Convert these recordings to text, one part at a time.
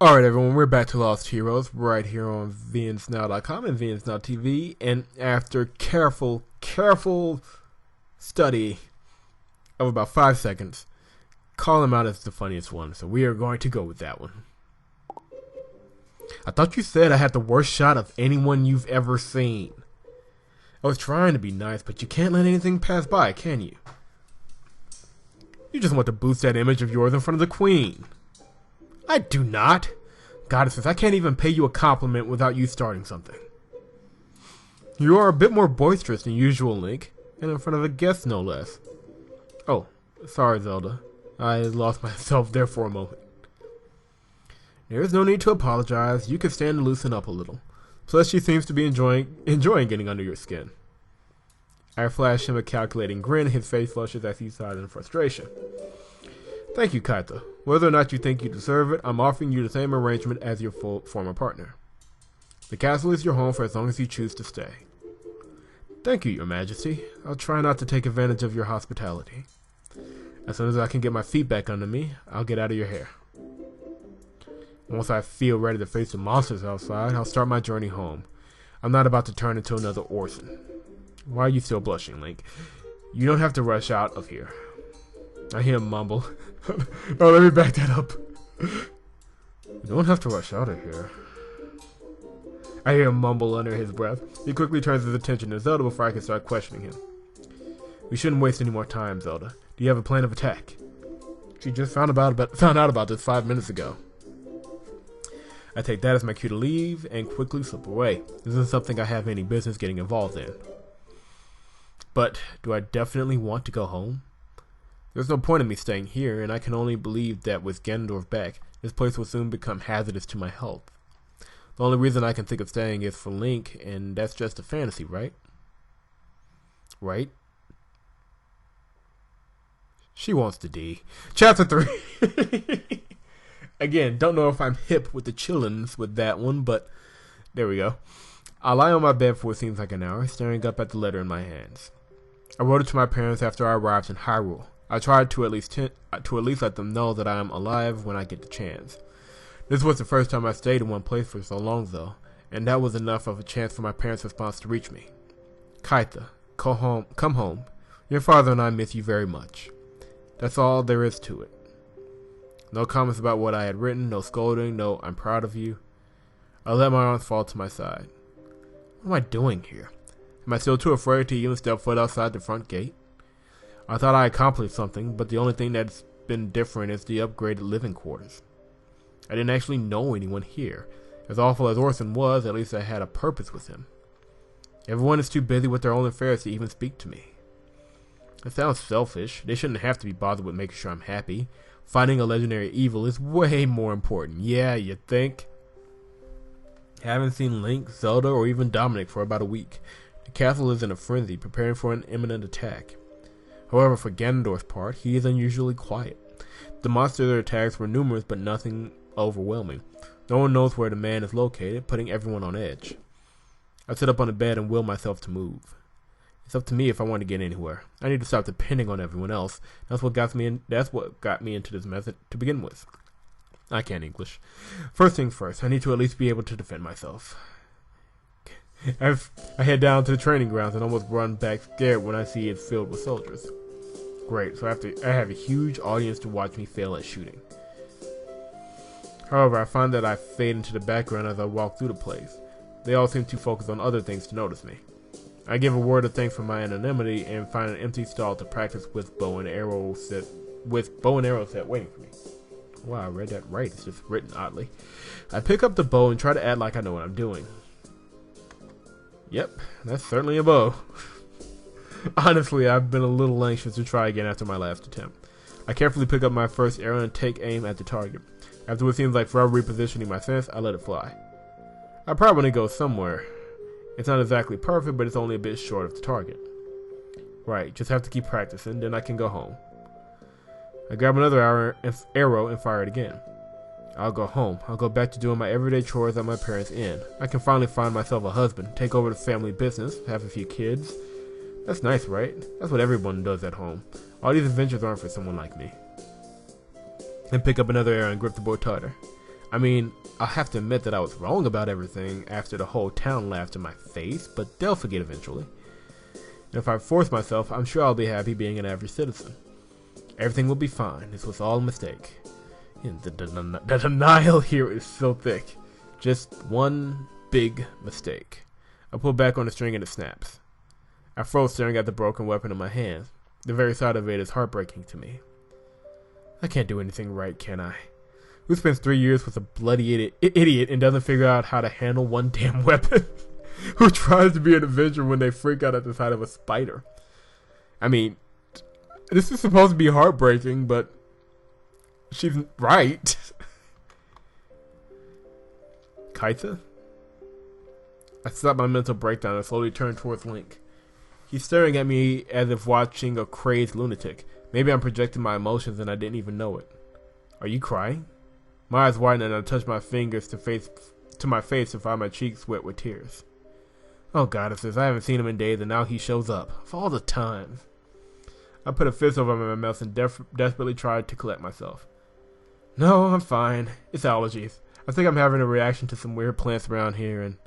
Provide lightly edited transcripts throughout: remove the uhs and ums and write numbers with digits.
Alright everyone, we're back to Lost Heroes, right here on VNsnow.com and VNsnow.tv, and after careful study of about 5 seconds, call him out as the funniest one, so we are going to go with that one. I thought you said I had the worst shot of anyone you've ever seen. I was trying to be nice, but you can't let anything pass by, can you? You just want to boost that image of yours in front of the Queen. I do not. Goddesses, I can't even pay you a compliment without you starting something. You are a bit more boisterous than usual, Link, and in front of a guest, no less. Oh, sorry, Zelda. I lost myself there for a moment. There is no need to apologize. You can stand to loosen up a little. Plus, she seems to be enjoying getting under your skin. I flash him a calculating grin. His face flushes as he sighs in frustration. Thank you, Kietha. Whether or not you think you deserve it, I'm offering you the same arrangement as your former partner. The castle is your home for as long as you choose to stay. Thank you, Your Majesty. I'll try not to take advantage of your hospitality. As soon as I can get my feet back under me, I'll get out of your hair. Once I feel ready to face the monsters outside, I'll start my journey home. I'm not about to turn into another Orson. Why are you still blushing, Link? You don't have to rush out of here. I hear him mumble. Oh, let me back that up. You don't have to rush out of here. I hear him mumble under his breath. He quickly turns his attention to Zelda before I can start questioning him. We shouldn't waste any more time, Zelda. Do you have a plan of attack? She just found out about this 5 minutes ago. I take that as my cue to leave and quickly slip away. This isn't something I have any business getting involved in. But do I definitely want to go home? There's no point in me staying here, and I can only believe that with Ganondorf back, this place will soon become hazardous to my health. The only reason I can think of staying is for Link, and that's just a fantasy, right? Right? She wants to D. Chapter 3. Again, don't know if I'm hip with the chillins with that one, but there we go. I lie on my bed for what seems like an hour, staring up at the letter in my hands. I wrote it to my parents after I arrived in Hyrule. I tried to at least let them know that I am alive when I get the chance. This was the first time I stayed in one place for so long, though, and that was enough of a chance for my parents' response to reach me. Kietha, come home. Your father and I miss you very much. That's all there is to it. No comments about what I had written, no scolding, no I'm proud of you. I let my arms fall to my side. What am I doing here? Am I still too afraid to even step foot outside the front gate? I thought I accomplished something, but the only thing that's been different is the upgraded living quarters. I didn't actually know anyone here. As awful as Orson was, at least I had a purpose with him. Everyone is too busy with their own affairs to even speak to me. It sounds selfish. They shouldn't have to be bothered with making sure I'm happy. Fighting a legendary evil is way more important. Yeah, you think? Haven't seen Link, Zelda, or even Dominic for about a week. The castle is in a frenzy, preparing for an imminent attack. However, for Ganondorf's part, he is unusually quiet. The monster attacks were numerous, but nothing overwhelming. No one knows where the man is located, putting everyone on edge. I sit up on the bed and will myself to move. It's up to me if I want to get anywhere. I need to stop depending on everyone else. That's what got me into this method to begin with. I can't English. First things first, I need to at least be able to defend myself. I head down to the training grounds and almost run back scared when I see it filled with soldiers. Great, so I have a huge audience to watch me fail at shooting. However, I find that I fade into the background as I walk through the place. They all seem too focused on other things to notice me. I give a word of thanks for my anonymity and find an empty stall to practice with bow and arrow set waiting for me. Wow, I read that right. It's just written oddly. I pick up the bow and try to act like I know what I'm doing. Yep, that's certainly a bow. Honestly, I've been a little anxious to try again after my last attempt. I carefully pick up my first arrow and take aim at the target. After what seems like forever repositioning my fence, I let it fly. I probably go somewhere. It's not exactly perfect, but it's only a bit short of the target. Right, just have to keep practicing, then I can go home. I grab another arrow and fire it again. I'll go home. I'll go back to doing my everyday chores at my parents' inn. I can finally find myself a husband, take over the family business, have a few kids. That's nice, right? That's what everyone does at home. All these adventures aren't for someone like me. And pick up another arrow and grip the bow tighter. I mean, I'll have to admit that I was wrong about everything after the whole town laughed in my face, but they'll forget eventually. And if I force myself, I'm sure I'll be happy being an average citizen. Everything will be fine. This was all a mistake. The denial here is so thick. Just one big mistake. I pull back on the string and it snaps. I froze staring at the broken weapon in my hand. The very sight of it is heartbreaking to me. I can't do anything right, can I? Who spends 3 years with a bloody idiot and doesn't figure out how to handle one damn weapon? Who tries to be an Avenger when they freak out at the sight of a spider? I mean, this is supposed to be heartbreaking, but she's right. Kietha? I stop my mental breakdown and slowly turn towards Link. He's staring at me as if watching a crazed lunatic. Maybe I'm projecting my emotions and I didn't even know it. Are you crying? My eyes widen and I touch my fingers to my face to find my cheeks wet with tears. Oh goddesses, I haven't seen him in days and now he shows up. Of all the times. I put a fist over my mouth and desperately tried to collect myself. No, I'm fine. It's allergies. I think I'm having a reaction to some weird plants around here, and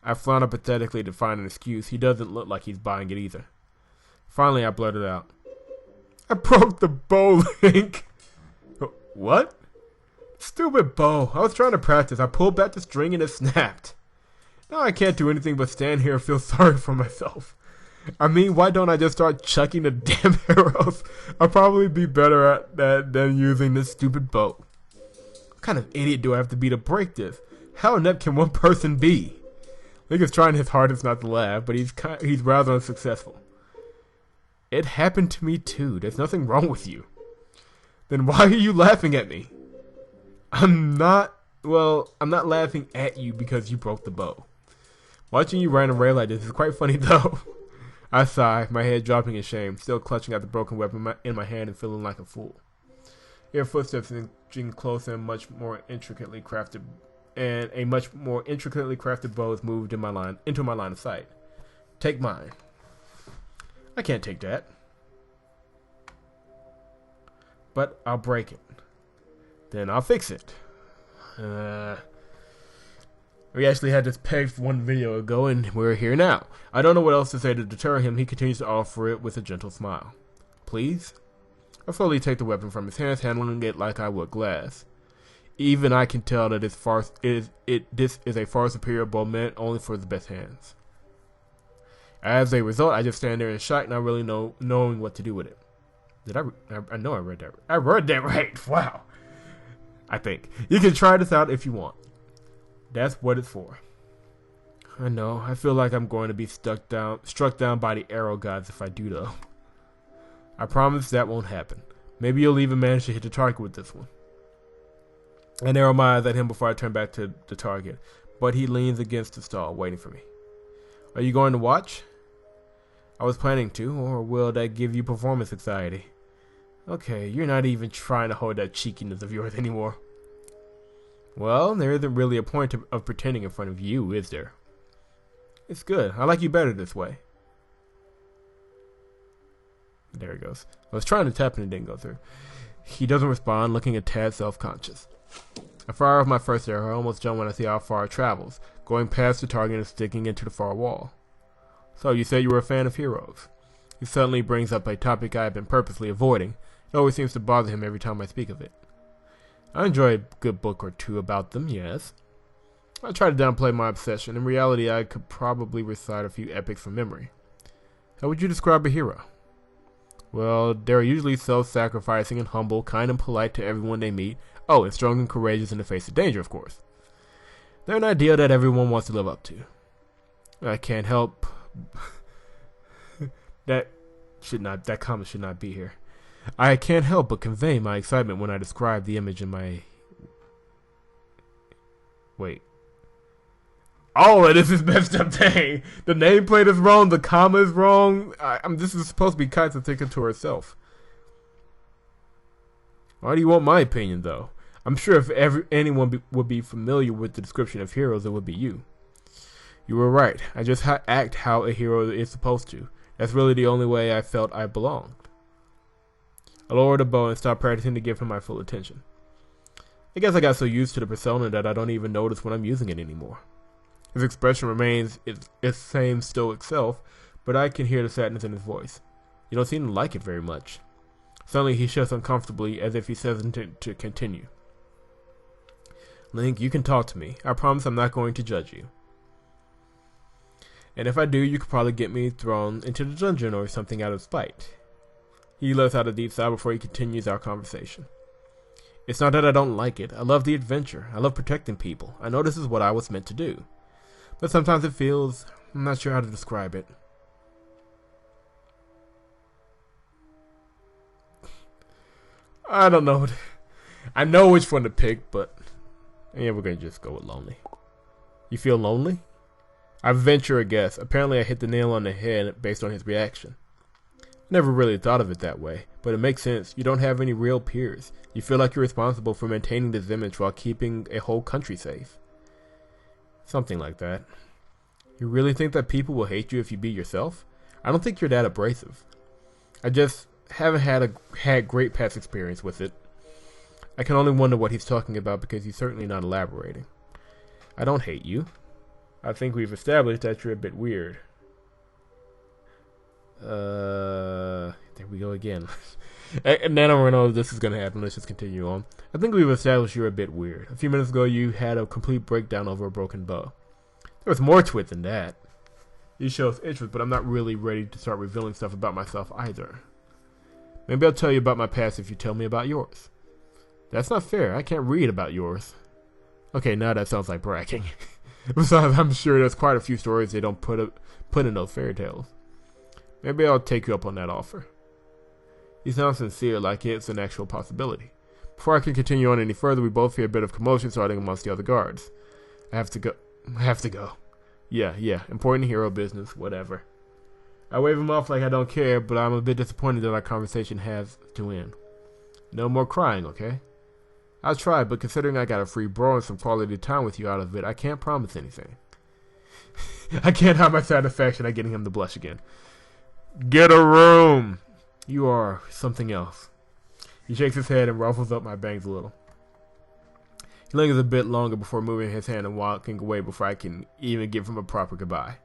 I flounder pathetically to find an excuse. He doesn't look like he's buying it either. Finally, I blurted out, I broke the bow, Link. What? Stupid bow. I was trying to practice. I pulled back the string and it snapped. Now I can't do anything but stand here and feel sorry for myself. I mean, why don't I just start chucking the damn arrows? I'll probably be better at that than using this stupid bow. What kind of idiot do I have to be to break this? How inept can one person be? Link is trying his hardest not to laugh, but he's rather unsuccessful. It happened to me too. There's nothing wrong with you. Then why are you laughing at me? I'm not laughing at you because you broke the bow. Watching you run away like this is quite funny though. I sigh, my head dropping in shame, still clutching at the broken weapon in my hand and feeling like a fool. Hear footsteps inching closer and a much more intricately crafted bow is moved into my line of sight. Take mine. I can't take that. But I'll break it. Then I'll fix it. We actually had this pegged one video ago and we're here now. I don't know what else to say to deter him. He continues to offer it with a gentle smile. Please? I slowly take the weapon from his hands, handling it like I would glass. Even I can tell that this is a far superior bow meant only for the best hands. As a result, I just stand there in shock, not really knowing what to do with it. I know I read that. I read that right. Wow. I think. You can try this out if you want. That's what it's for. I know. I feel like I'm going to be struck down by the arrow gods if I do, though. I promise that won't happen. Maybe you'll even manage to hit the target with this one. I narrow my eyes at him before I turn back to the target, but he leans against the stall, waiting for me. Are you going to watch? I was planning to, or will that give you performance anxiety? Okay, you're not even trying to hold that cheekiness of yours anymore. Well, there isn't really a point of pretending in front of you, is there? It's good. I like you better this way. There he goes. I was trying to tap and it didn't go through. He doesn't respond, looking a tad self-conscious. I fire off my first arrow. I almost jump when I see how far it travels, going past the target and sticking into the far wall. So, you said you were a fan of heroes. He suddenly brings up a topic I have been purposely avoiding. It always seems to bother him every time I speak of it. I enjoy a good book or two about them, yes. I try to downplay my obsession. In reality, I could probably recite a few epics from memory. How would you describe a hero? Well, they're usually self-sacrificing and humble, kind and polite to everyone they meet. Oh, and strong and courageous in the face of danger, of course. They're an ideal that everyone wants to live up to. I can't help... That comment should not be here. I can't help but convey my excitement when I describe the image in my... Wait. All of this is messed up, dang. The nameplate is wrong, the comma is wrong. This is supposed to be Kietha thinking to herself. Why do you want my opinion, though? I'm sure if anyone would be familiar with the description of heroes, it would be you. You were right. I just act how a hero is supposed to. That's really the only way I felt I belonged. I lowered the bow and stopped practicing to give him my full attention. I guess I got so used to the persona that I don't even notice when I'm using it anymore. His expression remains its same stoic self, but I can hear the sadness in his voice. You don't seem to like it very much. Suddenly he shifts uncomfortably as if he says to continue. Link, you can talk to me. I promise I'm not going to judge you. And if I do, you could probably get me thrown into the dungeon or something out of spite. He lets out a deep sigh before he continues our conversation. It's not that I don't like it. I love the adventure. I love protecting people. I know this is what I was meant to do. But sometimes it feels... I'm not sure how to describe it. I don't know. I know which one to pick, but... yeah, we're going to just go with lonely. You feel lonely? I venture a guess. Apparently I hit the nail on the head based on his reaction. Never really thought of it that way, but it makes sense. You don't have any real peers. You feel like you're responsible for maintaining this image while keeping a whole country safe. Something like that. You really think that people will hate you if you be yourself? I don't think you're that abrasive. I just haven't had great past experience with it. I can only wonder what he's talking about because he's certainly not elaborating. I don't hate you. I think we've established that you're a bit weird. There we go again. NaNoRenO, this is going to happen. Let's just continue on. I think we've established you're a bit weird. A few minutes ago, you had a complete breakdown over a broken bow. There was more to it than that. He shows interest, but I'm not really ready to start revealing stuff about myself either. Maybe I'll tell you about my past if you tell me about yours. That's not fair. I can't read about yours. Okay, now that sounds like bragging. Besides, I'm sure there's quite a few stories they don't put in those fairy tales. Maybe I'll take you up on that offer. He sounds sincere, like it's an actual possibility. Before I can continue on any further, we both hear a bit of commotion starting amongst the other guards. I have to go. Yeah, important hero business, whatever. I wave him off like I don't care, but I'm a bit disappointed that our conversation has to end. No more crying, okay? I'll try, but considering I got a free bro and some quality time with you out of it, I can't promise anything. I can't hide my satisfaction at getting him to blush again. Get a room! You are something else. He shakes his head and ruffles up my bangs a little. He lingers a bit longer before moving his hand and walking away before I can even give him a proper goodbye.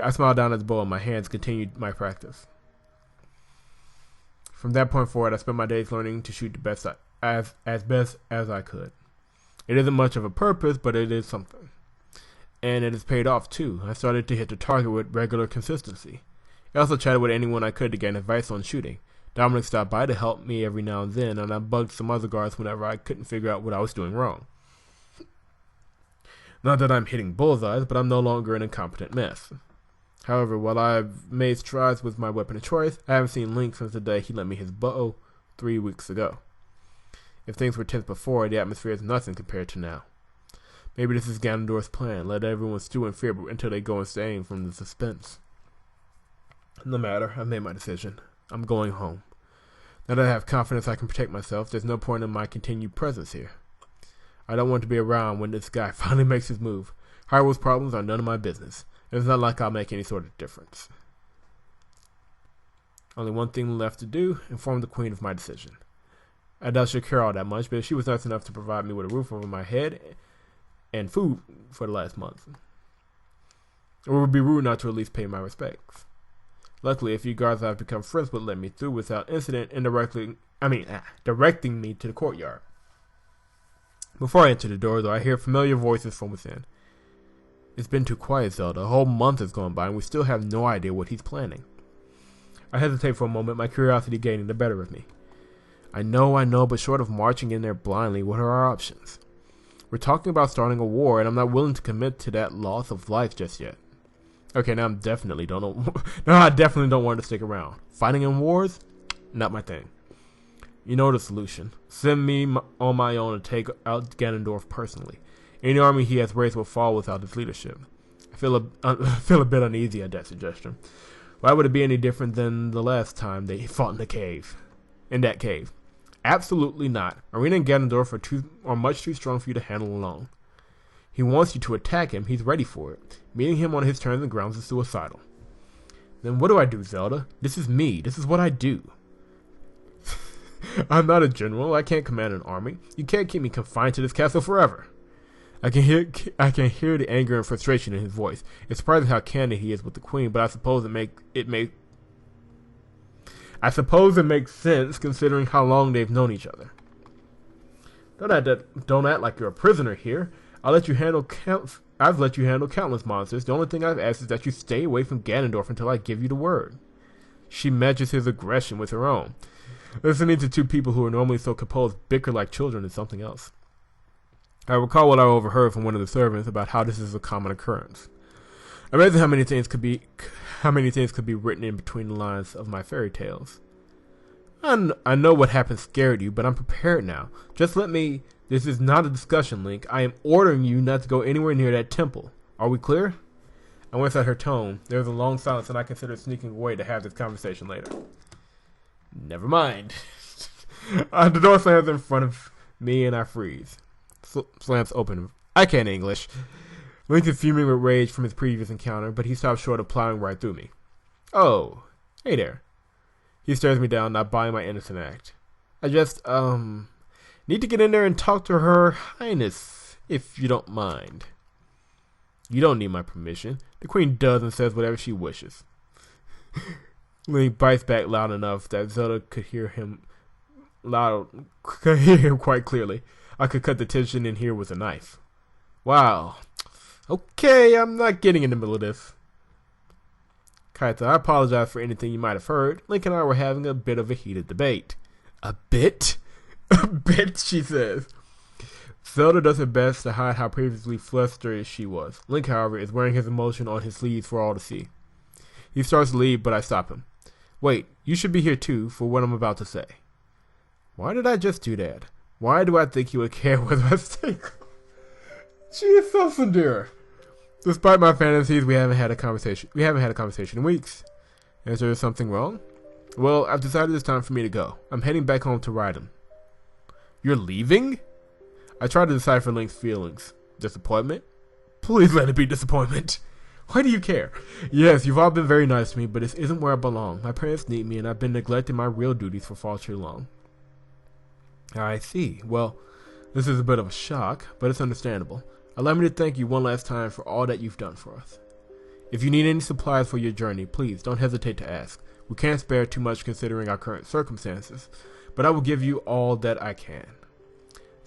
I smile down at the bow and my hands continue my practice. From that point forward, I spent my days learning to shoot the best as best as I could. It isn't much of a purpose, but it is something. And it has paid off too. I started to hit the target with regular consistency. I also chatted with anyone I could to gain advice on shooting. Dominic stopped by to help me every now and then, and I bugged some other guards whenever I couldn't figure out what I was doing wrong. Not that I'm hitting bullseyes, but I'm no longer an incompetent mess. However, while I've made strides with my weapon of choice, I haven't seen Link since the day he lent me his bow 3 weeks ago. If things were tense before, the atmosphere is nothing compared to now. Maybe this is Ganondorf's plan, let everyone stew in fear until they go insane from the suspense. No matter, I've made my decision. I'm going home. Now that I have confidence I can protect myself, there's no point in my continued presence here. I don't want to be around when this guy finally makes his move. Hyrule's problems are none of my business. It's not like I'll make any sort of difference. Only one thing left to do, inform the queen of my decision. I doubt she'll care all that much, but she was nice enough to provide me with a roof over my head and food for the last month. It would be rude not to at least pay my respects. Luckily, a few guards I've become friends with let me through without incident and directing me to the courtyard. Before I enter the door, though, I hear familiar voices from within. It's been too quiet, Zelda. A whole month has gone by and we still have no idea what he's planning. I hesitate for a moment, my curiosity gaining the better of me. I know, but short of marching in there blindly, what are our options? We're talking about starting a war, and I'm not willing to commit to that loss of life just yet. Okay, now I definitely don't want to stick around. Fighting in wars? Not my thing. You know the solution. Send me on my own to take out Ganondorf personally. Any army he has raised will fall without his leadership. I feel a bit uneasy at that suggestion. Why would it be any different than the last time they fought in that cave? Absolutely not. Ocarina and Ganondorf are much too strong for you to handle alone. He wants you to attack him. He's ready for it. Meeting him on his terms and grounds is suicidal. Then what do I do, Zelda? This is me. This is what I do. I'm not a general. I can't command an army. You can't keep me confined to this castle forever. I can hear the anger and frustration in his voice. It's surprising how candid he is with the queen, but I suppose it makes sense considering how long they've known each other. Don't act like you're a prisoner here. I've let you handle countless monsters. The only thing I've asked is that you stay away from Ganondorf until I give you the word. She matches his aggression with her own. Listening to two people who are normally so composed bicker like children is something else. I recall what I overheard from one of the servants about how this is a common occurrence. Amazing how many things could be written in between the lines of my fairy tales. I know what happened scared you, but I'm prepared now. Just let me. This is not a discussion, Link. I am ordering you not to go anywhere near that temple. Are we clear? I winced at her tone. There was a long silence, and I considered sneaking away to have this conversation later. Never mind. The door slams in front of me, and I freeze. Slams open. I can't English. Link is fuming with rage from his previous encounter, but he stops short of plowing right through me. Oh, hey there. He stares me down, not buying my innocent act. I just, need to get in there and talk to Her Highness, if you don't mind. You don't need my permission. The queen does and says whatever she wishes. Link bites back loud enough that Zelda could hear him quite clearly. I could cut the tension in here with a knife. Wow. Okay, I'm not getting in the middle of this. Kietha, I apologize for anything you might have heard. Link and I were having a bit of a heated debate. A bit? A bit, she says. Zelda does her best to hide how previously flustered she was. Link, however, is wearing his emotion on his sleeves for all to see. He starts to leave, but I stop him. Wait, you should be here too for what I'm about to say. Why did I just do that? Why do I think you would care whether I stay? She is so sincere. Despite my fantasies, we haven't had a conversation in weeks. Is there something wrong? Well, I've decided it's time for me to go. I'm heading back home to Raiden. You're leaving? I try to decipher Link's feelings. Disappointment? Please let it be disappointment. Why do you care? Yes, you've all been very nice to me, but this isn't where I belong. My parents need me, and I've been neglecting my real duties for far too long. I see. Well, this is a bit of a shock, but it's understandable. Allow me to thank you one last time for all that you've done for us. If you need any supplies for your journey, please don't hesitate to ask. We can't spare too much considering our current circumstances, but I will give you all that I can.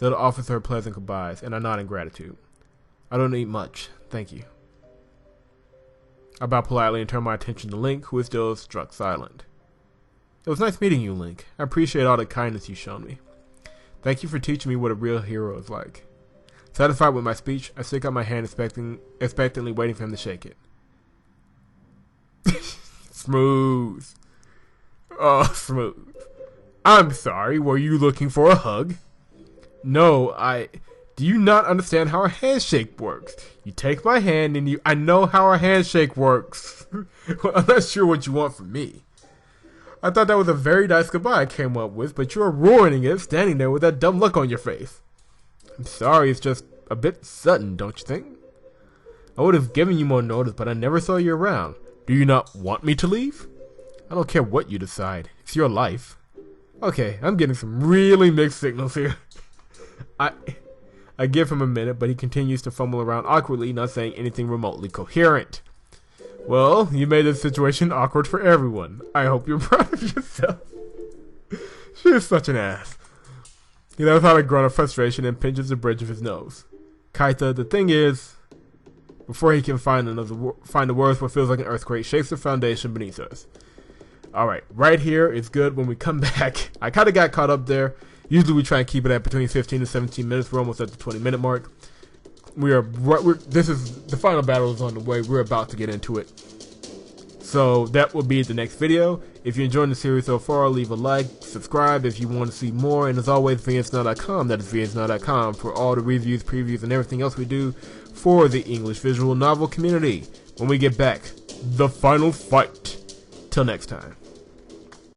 Zelda offers her pleasant goodbyes, and I nod in gratitude. I don't need much, thank you. I bow politely and turn my attention to Link, who is still struck silent. It was nice meeting you, Link. I appreciate all the kindness you've shown me. Thank you for teaching me what a real hero is like. Satisfied with my speech, I stick out my hand expectantly waiting for him to shake it. Smooth. Oh, smooth. I'm sorry, were you looking for a hug? No, do you not understand how a handshake works? You take my hand and I know how a handshake works. Well, I'm not sure what you want from me. I thought that was a very nice goodbye I came up with, but you're ruining it standing there with that dumb look on your face. I'm sorry, it's just a bit sudden, don't you think? I would have given you more notice, but I never saw you around. Do you not want me to leave? I don't care what you decide. It's your life. Okay, I'm getting some really mixed signals here. I give him a minute, but he continues to fumble around awkwardly, not saying anything remotely coherent. Well, you made this situation awkward for everyone. I hope you're proud of yourself. She is such an ass. He lets out a grunt of frustration and pinches the bridge of his nose. Kietha, the thing is, before he can find the words what feels like an earthquake, shakes the foundation beneath us. Alright, right here is good. When we come back, I kind of got caught up there. Usually we try and keep it at between 15 and 17 minutes. We're almost at the 20-minute mark. This is the final battle is on the way. We're about to get into it. So that will be the next video. If you're enjoying the series so far, leave a like, subscribe if you want to see more, and as always, VNsnow.com. That is VNsnow.com for all the reviews, previews, and everything else we do for the English visual novel community. When we get back, the final fight. Till next time.